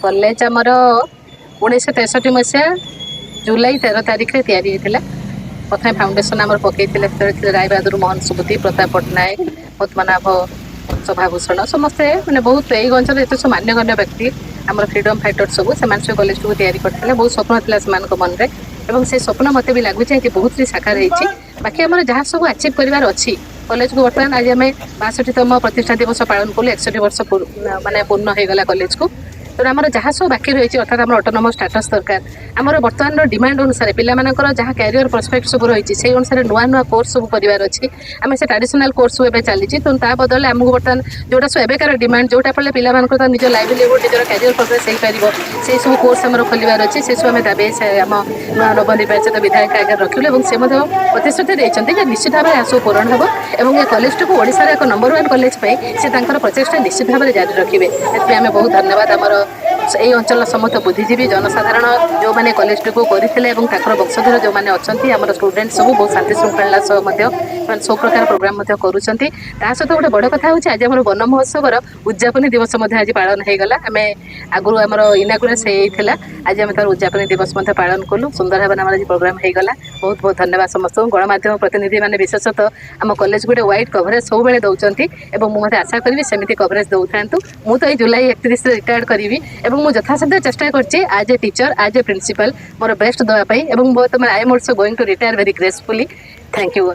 College आमर 1963 मसीहा जुलाई 13 तारिख में तैयारी होता प्रथम फाउंडेशन आम पकई राय बहादुर मोहन सुबुद्धि प्रताप पट्टनायक पद्मनाभ सभाभूषण समस्ते मैंने बहुत यही अंचल ये सब मान्यगण्य व्यक्ति आम फ्रीडम फाइटर सब से कॉलेज को तैयारी करते बहुत स्वप्न था मन में से स्वप्न मत भी लगुच बहुत साकार होती बाकी आम जहाँ सब अचीव करार अच्छी कॉलेज को बर्तमान आज आम 62तम प्रतिष्ठा दिवस पालन कलु 61 वर्ष माने पूर्ण हो गला कॉलेज को तो आम जहाँ सब बाकी रही अर्थात आम ऑटोनोमस स्टेटस दरकार आमर बर्तमान डिमांड अनुसार पिलामानकर जहाँ कैरियर प्रोस्पेक्ट सब रही से अनुसार नुआ नुआ कोर्स सब करार अच्छी आम से ट्रेडिशनल कोर्स सब चली तो बदल आमको बर्तमान जोटा सब एवं डिमांड जोटा फल पिला निज लाइवलीहुड निजर कैरियर प्रोग्रेस हो पार से सब कोर्स आम खोलार अच्छे से सब आम दाबी आम नुआ नवनिर्वाचित विधायक आगे रखिलु और से प्रतिश्रुति देते निश्चित भाव में सब पूरण हम और ये कॉलेज को ओडिशा एक नंबर 1 कॉलेज से प्रचेषा निश्चित भाव में जारी रखिए आम बहुत धन्यवाद आमर यही अंचल समस्त बुद्धिजीवी जनसाधारण जो मैंने कॉलेज को करते वंशधर जो मैंने अच्छा आम स्टूडेंट सब बहुत शांति श्रृंखला सब सब प्रकार प्रोग्राम सहित गोटे बड़ कथा हूँ आज आम वन महोत्सव उद्यापनी दिवस आज पालन होगा आम आगुरी आम इनागुरेस होता आज आम तार उद्यापनी दिवस पालन कलु सुंदर भाव आज प्रोग्राम होगा बहुत बहुत धन्यवाद समस्त गणमाध्यम प्रतिनिधि मैंने विशेषतः आम कॉलेज गोटे व्हाइट कवरेज सब बेले दौरान और आशा करी सेमती कवरेज दौ था मुझे जुलाई 31 रिटायर्ड करी मु यथासाध्य चेष्टा करछि आज ए टीचर आज ए प्रिंसिपल मोर बेस्ट देवाई बर्तमान I am also going to retire very gracefully thank you.